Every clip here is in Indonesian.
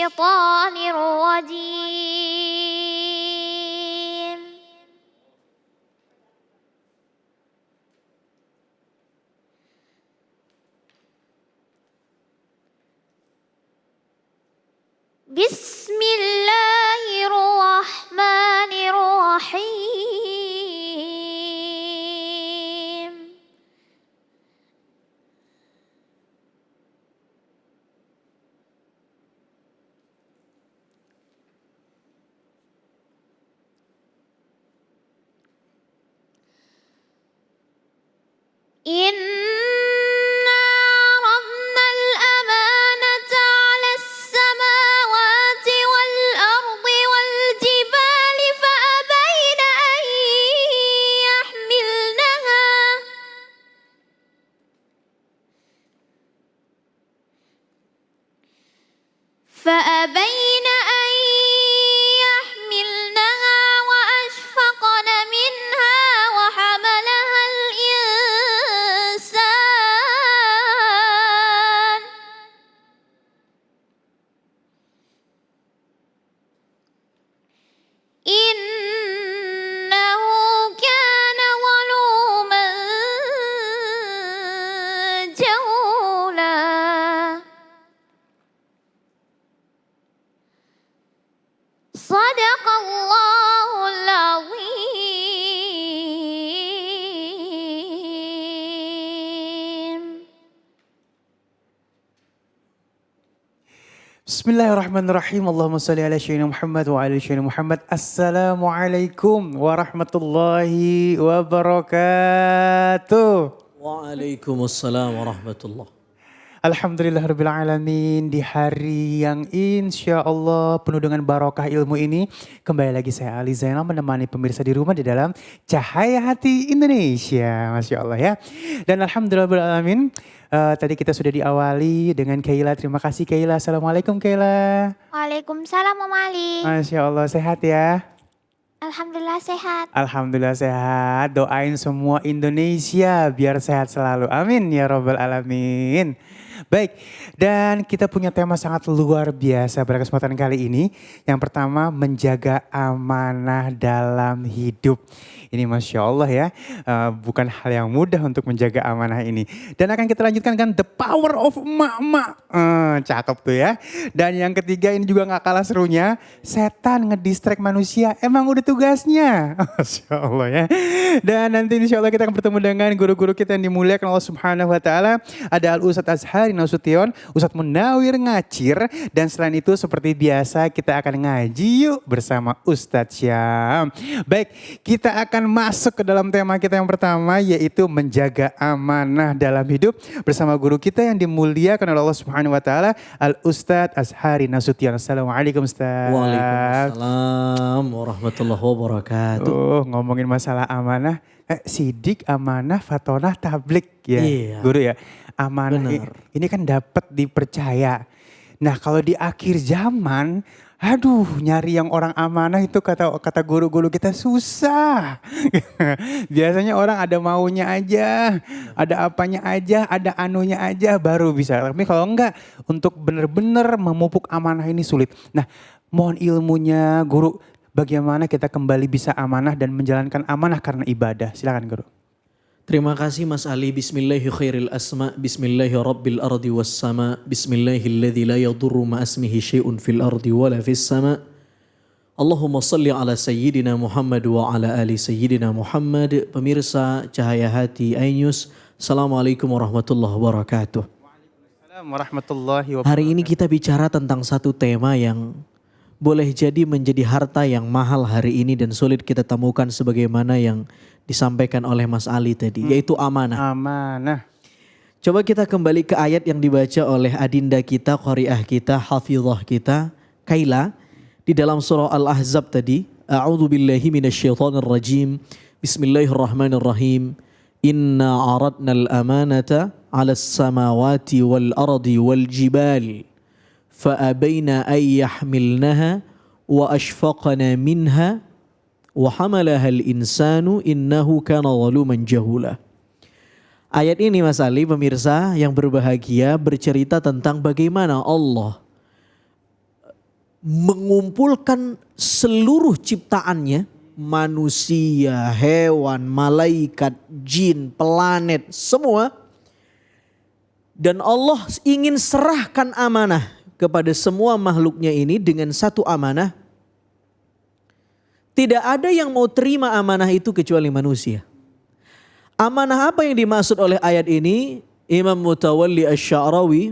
الشيطان الرجيم بسم الله الرحمن الرحيم إنا عرضنا الأمانة على السماوات والأرض والجبال فأبين أن يحملنها وأشفقن منها وحملها الإنسان إنه كان ظلوما جهولا صدق الله العظيم. Bismillahirrahmanirrahim. Allahumma salli ala sayyidina Muhammad wa ala sayyidina Muhammad. Assalamualaikum warahmatullahi wabarakatuh. Waalaikumsalam warahmatullah. Alhamdulillahirrabbilalamin. Di hari yang insya Allah penuh dengan barokah ilmu ini, kembali lagi saya Ali Zainal menemani pemirsa di rumah di dalam Cahaya Hati Indonesia. Masya Allah ya. Dan alhamdulillahirrabbilalamin, tadi kita sudah diawali dengan Kaila. Terima kasih Kaila. Assalamualaikum Kaila. Waalaikumsalam Om Ali. Masya Allah, sehat ya? Alhamdulillah sehat. Alhamdulillah sehat. Doain semua Indonesia biar sehat selalu. Amin ya Rabbal Alamin. Baik, dan kita punya tema sangat luar biasa pada kesempatan kali ini. Yang pertama, menjaga amanah dalam hidup. Ini Masya Allah ya, bukan hal yang mudah untuk menjaga amanah ini. Dan akan kita lanjutkan kan The Power of Emak-emak. Cakep tuh ya. Dan yang ketiga ini juga gak kalah serunya, setan ngedistract manusia, emang udah tugasnya. Masya Allah ya. Dan nanti insya Allah kita akan bertemu dengan guru-guru kita yang dimuliakan Allah Subhanahu Wa Taala. Ada Al-Ustadz Azhari Nasution, Ustadz Munawir Ngacir. Dan selain itu seperti biasa kita akan ngaji yuk bersama Ustadz Syam. Baik, kita akan masuk ke dalam tema kita yang pertama, yaitu menjaga amanah dalam hidup bersama guru kita yang dimuliakan oleh Allah Subhanahu Wa Taala, Al-Ustadz Azhari Nasution. Assalamualaikum Ustadz. Waalaikumsalam warahmatullahi wabarakatuh. Ngomongin masalah amanah, sidik, amanah, fatonah, tablik ya, Iya. guru ya. Amanah ini kan dapat dipercaya. Nah kalau di akhir zaman, aduh nyari yang orang amanah itu kata guru-guru kita susah. Biasanya orang ada maunya aja, ada apanya aja, ada anunya aja baru bisa. Tapi kalau enggak, untuk benar-benar memupuk amanah ini sulit. Nah mohon ilmunya guru, bagaimana kita kembali bisa amanah dan menjalankan amanah karena ibadah. Silakan guru. Terima kasih Mas Ali. Bismillahi khairil asma. Bismillahi rabbil ardi was sama. Bismillahilladzi la yadurru ma asmihi syai'un fil ardi wala fis sama. Allahumma salli ala sayyidina Muhammad wa ala ali sayyidina Muhammad. Pemirsa Cahaya Hati iNews, Assalamualaikum warahmatullahi wabarakatuh. Waalaikumsalam warahmatullahi wabarakatuh. Hari ini kita bicara tentang satu tema yang boleh jadi menjadi harta yang mahal hari ini dan sulit kita temukan sebagaimana yang disampaikan oleh Mas Ali tadi, yaitu amanah. Amanah. Coba kita kembali ke ayat yang dibaca oleh adinda kita, qari'ah kita, hafizah kita, Kaila, di dalam surah Al-Ahzab tadi. A'udzu billahi minasyaitonir rajim. Bismillahirrahmanirrahim. Inna aradna al-amanata 'alas samawati wal ardi wal jibal fa'abaina an yahmilnaha wa ashfaqna minha wa hamalaha al-insanu innahu kana zaluman jahula. Ayat ini Mas Ali, pemirsa yang berbahagia, bercerita tentang bagaimana Allah mengumpulkan seluruh ciptaannya, manusia, hewan, malaikat, jin, planet, semua. Dan Allah ingin serahkan amanah kepada semua makhluknya ini dengan satu amanah. Tidak ada yang mau terima amanah itu kecuali manusia. Amanah apa yang dimaksud oleh ayat ini? Imam Mutawalli Asy-Sya'rawi,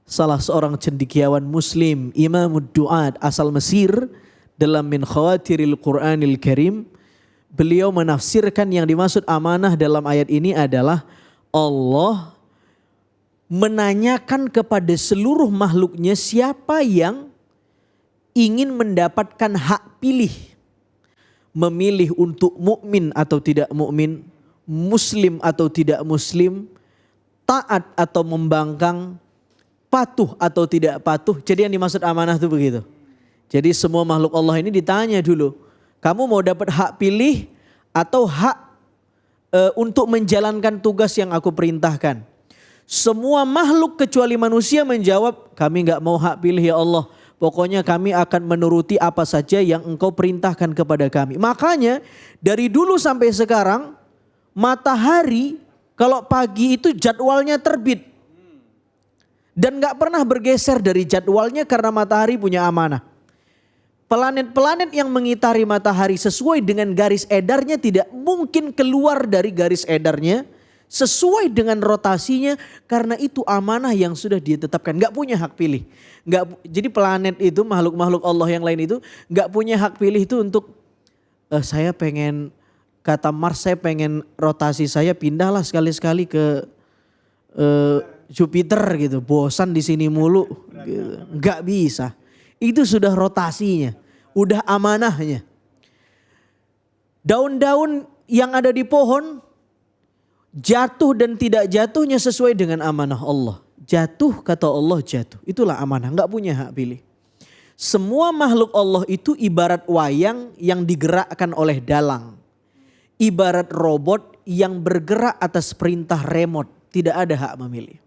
salah seorang cendekiawan muslim, Imamud Du'at asal Mesir, dalam Min Khawatiril Qur'anil Karim, beliau menafsirkan yang dimaksud amanah dalam ayat ini adalah Allah menanyakan kepada seluruh makhluknya siapa yang ingin mendapatkan hak pilih. Memilih untuk mukmin atau tidak mukmin, muslim atau tidak muslim, taat atau membangkang, patuh atau tidak patuh. Jadi yang dimaksud amanah itu begitu. Jadi semua makhluk Allah ini ditanya dulu, kamu mau dapat hak pilih atau hak untuk menjalankan tugas yang aku perintahkan? Semua makhluk kecuali manusia menjawab, kami gak mau hak pilih ya Allah. Pokoknya kami akan menuruti apa saja yang engkau perintahkan kepada kami. Makanya dari dulu sampai sekarang matahari kalau pagi itu jadwalnya terbit. Dan gak pernah bergeser dari jadwalnya karena matahari punya amanah. Planet-planet yang mengitari matahari sesuai dengan garis edarnya tidak mungkin keluar dari garis edarnya. Sesuai dengan rotasinya, karena itu amanah yang sudah dia tetapkan. Gak punya hak pilih. Jadi planet itu, makhluk-makhluk Allah yang lain itu gak punya hak pilih itu untuk saya pengen, kata Mars, saya pengen rotasi saya pindahlah sekali-sekali ke Jupiter gitu. Bosan di sini mulu gitu. Gak bisa. Itu sudah rotasinya, udah amanahnya. Daun-daun yang ada di pohon jatuh dan tidak jatuhnya sesuai dengan amanah Allah. Jatuh kata Allah jatuh. Itulah amanah, gak punya hak pilih. Semua makhluk Allah itu ibarat wayang yang digerakkan oleh dalang. Ibarat robot yang bergerak atas perintah remote. Tidak ada hak memilih.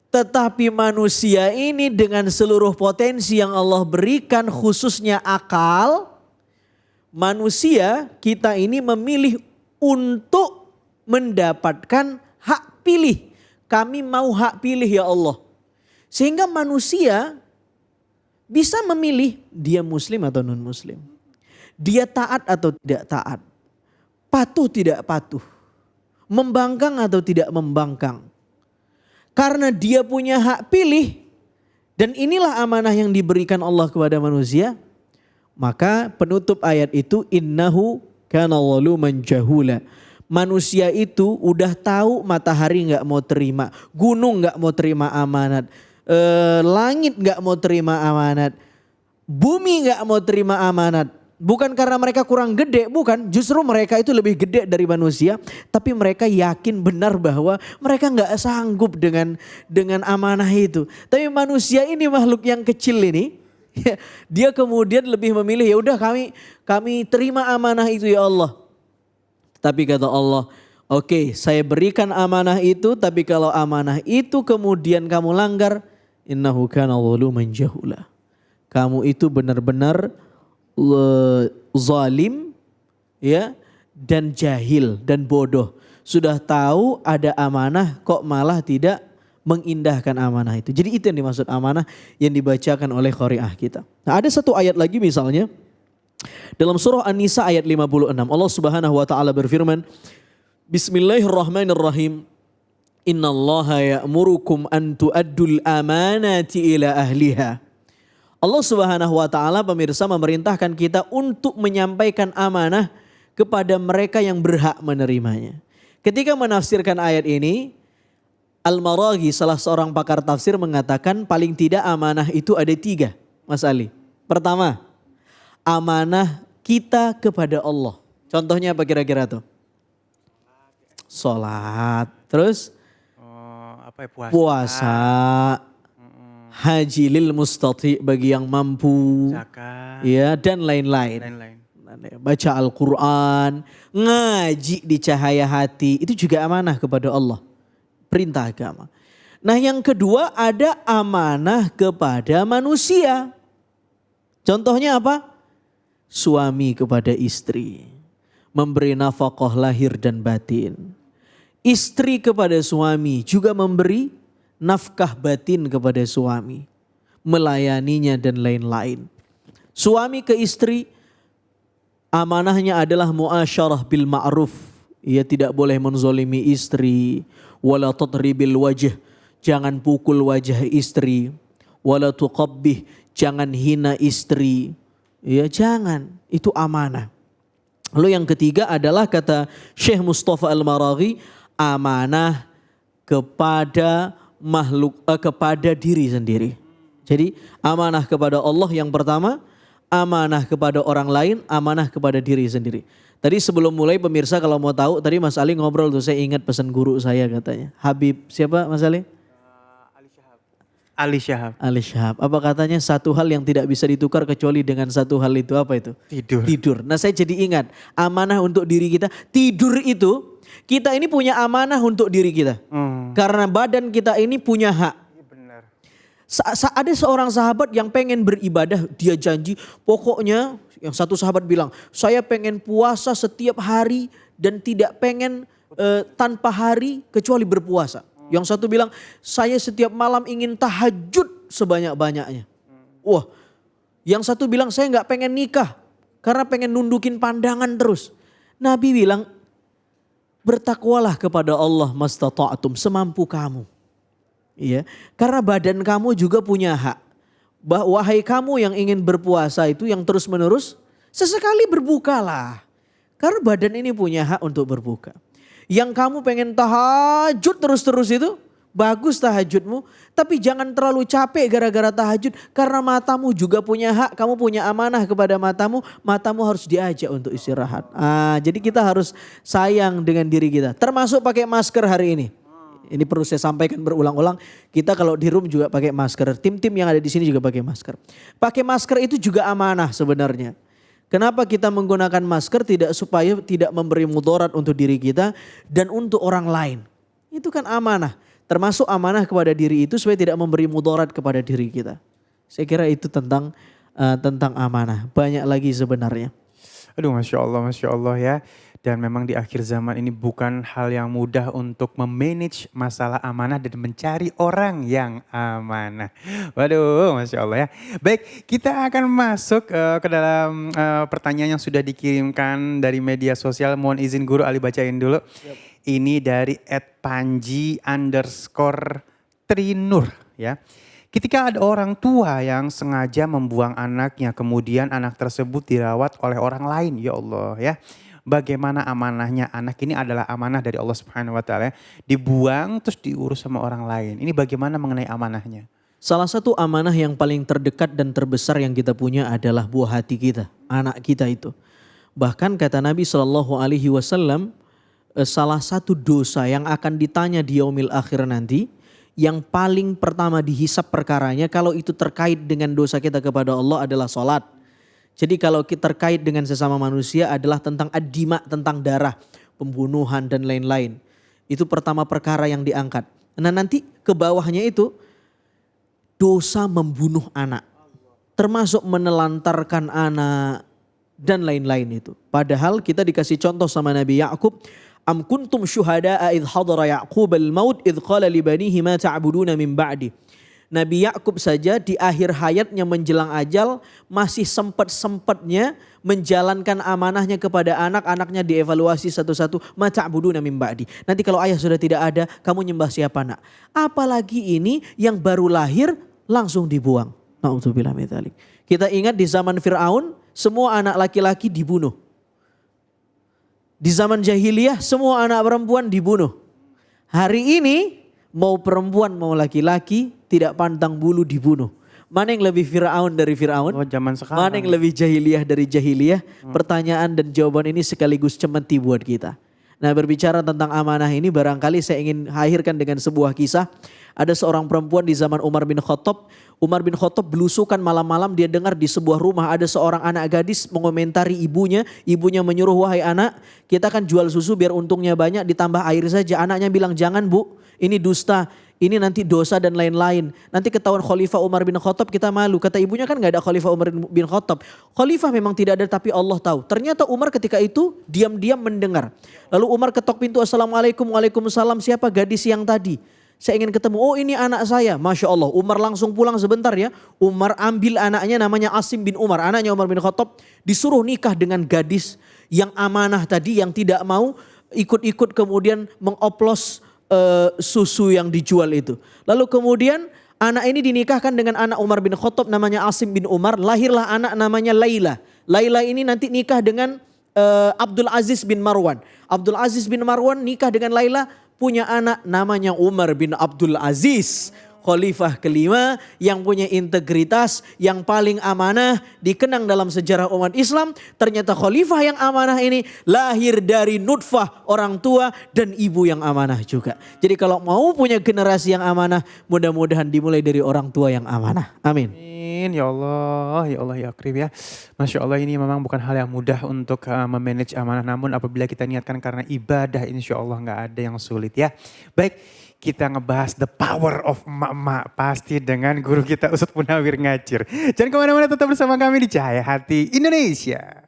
Tetapi manusia ini dengan seluruh potensi yang Allah berikan, khususnya akal, manusia kita ini memilih untuk mendapatkan hak pilih. Kami mau hak pilih ya Allah. Sehingga manusia bisa memilih dia muslim atau non muslim. Dia taat atau tidak taat. Patuh tidak patuh. Membangkang atau tidak membangkang. Karena dia punya hak pilih. Dan inilah amanah yang diberikan Allah kepada manusia. Maka penutup ayat itu, innahu kana zaluman jahula. Manusia itu udah tahu matahari gak mau terima. Gunung gak mau terima amanat. Langit gak mau terima amanat. Bumi gak mau terima amanat. Bukan karena mereka kurang gede, bukan. Justru mereka itu lebih gede dari manusia. Tapi mereka yakin benar bahwa mereka gak sanggup dengan amanah itu. Tapi manusia ini makhluk yang kecil ini. Dia kemudian lebih memilih, ya udah kami terima amanah itu ya Allah. Tapi kata Allah, oke, saya berikan amanah itu, tapi kalau amanah itu kemudian kamu langgar, innahu kana zaluman jahula. Kamu itu benar-benar zalim ya, dan jahil dan bodoh. Sudah tahu ada amanah kok malah tidak mengindahkan amanah itu. Jadi itu yang dimaksud amanah yang dibacakan oleh qari'ah kita. Nah, ada satu ayat lagi misalnya dalam surah An-Nisa ayat 56, Allah Subhanahu wa taala berfirman, Bismillahirrahmanirrahim. Innallaha ya'murukum an tu'addul amanati ila ahliha. Allah Subhanahu wa taala pemirsa memerintahkan kita untuk menyampaikan amanah kepada mereka yang berhak menerimanya. Ketika menafsirkan ayat ini, Al-Maraghi salah seorang pakar tafsir mengatakan paling tidak amanah itu ada 3, Mas Ali. Pertama, amanah kita kepada Allah. Contohnya apa kira-kira tuh? Salat. Terus? Puasa. Haji lil mustati bagi yang mampu. Zakat. Ya, dan lain-lain. Baca Al-Quran. Ngaji di cahaya hati. Itu juga amanah kepada Allah. Perintah agama. Nah yang kedua ada amanah kepada manusia. Contohnya apa? Suami kepada istri. Memberi nafkah lahir dan batin. Istri kepada suami juga memberi nafkah batin kepada suami. Melayaninya dan lain-lain. Suami ke istri amanahnya adalah muasyarah bil ma'ruf. Ia tidak boleh menzolimi istri. Wala tatribil wajh. Jangan pukul wajah istri. Wala tuqabbih. Jangan hina istri. Ya jangan. Itu amanah. Lalu yang ketiga adalah kata Syekh Mustafa Al-Maraghi, amanah kepada kepada diri sendiri. Jadi amanah kepada Allah yang pertama, amanah kepada orang lain, amanah kepada diri sendiri. Tadi sebelum mulai pemirsa kalau mau tahu, tadi Mas Ali ngobrol tuh, saya ingat pesan guru saya katanya. Habib siapa Mas Ali? Ali Syahab. Ali Syahab. Apa katanya satu hal yang tidak bisa ditukar kecuali dengan satu hal itu, apa itu? Tidur. Nah saya jadi ingat amanah untuk diri kita. Tidur itu kita ini punya amanah untuk diri kita. Karena badan kita ini punya hak. Benar. Ada seorang sahabat yang pengen beribadah, dia janji pokoknya, yang satu sahabat bilang saya pengen puasa setiap hari dan tidak pengen tanpa hari kecuali berpuasa. Yang satu bilang, saya setiap malam ingin tahajud sebanyak-banyaknya. Wah, yang satu bilang saya nggak pengen nikah karena pengen nundukin pandangan terus. Nabi bilang, bertakwalah kepada Allah mastata'tum, semampu kamu. Iya, karena badan kamu juga punya hak. Wahai kamu yang ingin berpuasa itu yang terus menerus, sesekali berbukalah. Karena badan ini punya hak untuk berbuka. Yang kamu pengen tahajud terus-terus itu, bagus tahajudmu. Tapi jangan terlalu capek gara-gara tahajud. Karena matamu juga punya hak, kamu punya amanah kepada matamu. Matamu harus diajak untuk istirahat. Jadi kita harus sayang dengan diri kita. Termasuk pakai masker hari ini. Ini perlu saya sampaikan berulang-ulang. Kita kalau di room juga pakai masker. Tim-tim yang ada di sini juga pakai masker. Pakai masker itu juga amanah sebenarnya. Kenapa kita menggunakan masker supaya tidak memberi mudarat untuk diri kita dan untuk orang lain. Itu kan amanah. Termasuk amanah kepada diri itu supaya tidak memberi mudarat kepada diri kita. Saya kira itu tentang amanah. Banyak lagi sebenarnya. Aduh Masya Allah ya. Dan memang di akhir zaman ini bukan hal yang mudah untuk memanage masalah amanah dan mencari orang yang amanah. Waduh Masya Allah ya. Baik, kita akan masuk ke dalam pertanyaan yang sudah dikirimkan dari media sosial. Mohon izin guru Ali bacain dulu. Yep. Ini dari @panji_trinur ya. Ketika ada orang tua yang sengaja membuang anaknya, kemudian anak tersebut dirawat oleh orang lain, ya Allah ya. Bagaimana amanahnya? Anak ini adalah amanah dari Allah Subhanahu wa taala. Dibuang terus diurus sama orang lain. Ini bagaimana mengenai amanahnya? Salah satu amanah yang paling terdekat dan terbesar yang kita punya adalah buah hati kita, anak kita itu. Bahkan kata Nabi SAW, salah satu dosa yang akan ditanya di yaumil akhir nanti, yang paling pertama dihisap perkaranya kalau itu terkait dengan dosa kita kepada Allah adalah salat. Jadi kalau kita terkait dengan sesama manusia adalah tentang ad-dima, tentang darah, pembunuhan dan lain-lain. Itu pertama perkara yang diangkat. Nah nanti ke bawahnya itu dosa membunuh anak. Termasuk menelantarkan anak dan lain-lain itu. Padahal kita dikasih contoh sama Nabi Ya'qub. Am kuntum syuhada'a idh hadara Ya'qub al-maut idh qala li banihi ma ta'buduna min ba'di. Nabi Ya'qub saja di akhir hayatnya menjelang ajal masih sempat-sempatnya menjalankan amanahnya kepada anak-anaknya, dievaluasi satu-satu. Ma ta'buduna min ba'di. Nanti kalau ayah sudah tidak ada, kamu nyembah siapa nak? Apalagi ini yang baru lahir langsung dibuang. Na'udzubillah min dzalik. Kita ingat di zaman Fir'aun semua anak laki-laki dibunuh. Di zaman jahiliyah semua anak perempuan dibunuh. Hari ini mau perempuan mau laki-laki tidak pandang bulu dibunuh. Mana yang lebih Fir'aun dari Fir'aun? Oh, zaman sekarang. Mana yang lebih jahiliyah dari jahiliyah? Pertanyaan dan jawaban ini sekaligus cemeti buat kita. Nah berbicara tentang amanah ini barangkali saya ingin akhirkan dengan sebuah kisah. Ada seorang perempuan di zaman Umar bin Khattab. Umar bin Khattab belusukan malam-malam, dia dengar di sebuah rumah ada seorang anak gadis mengomentari ibunya. Ibunya menyuruh, wahai anak kita kan jual susu biar untungnya banyak ditambah air saja. Anaknya bilang jangan bu, ini dusta. ini nanti dosa dan lain-lain. Nanti ketahuan Khalifah Umar bin Khattab kita malu. Kata ibunya kan gak ada Khalifah Umar bin Khattab. Khalifah memang tidak ada tapi Allah tahu. Ternyata Umar ketika itu diam-diam mendengar. Lalu Umar ketok pintu, Assalamualaikum, waalaikumsalam, siapa gadis yang tadi? Saya ingin ketemu, oh ini anak saya. Masya Allah, Umar langsung pulang sebentar ya. Umar ambil anaknya namanya Asim bin Umar. Anaknya Umar bin Khattab disuruh nikah dengan gadis yang amanah tadi, yang tidak mau ikut-ikut kemudian mengoplos susu yang dijual itu. Lalu kemudian anak ini dinikahkan dengan anak Umar bin Khattab namanya Asim bin Umar. Lahirlah anak namanya Laila. Laila ini nanti nikah dengan Abdul Aziz bin Marwan. Abdul Aziz bin Marwan nikah dengan Laila, punya anak namanya Umar bin Abdul Aziz. Khalifah kelima yang punya integritas, yang paling amanah, dikenang dalam sejarah umat Islam. Ternyata khalifah yang amanah ini lahir dari nutfah orang tua dan ibu yang amanah juga. Jadi kalau mau punya generasi yang amanah, mudah-mudahan dimulai dari orang tua yang amanah. Amin. Amin, ya Allah, ya Karim ya. Masya Allah, ini memang bukan hal yang mudah untuk memanage amanah. Namun apabila kita niatkan karena ibadah, insya Allah gak ada yang sulit ya. Baik, kita ngebahas the power of emak-emak. Pasti dengan guru kita Ustadz Munawir Ngacir. Jangan kemana-mana, tetap bersama kami di Cahaya Hati Indonesia.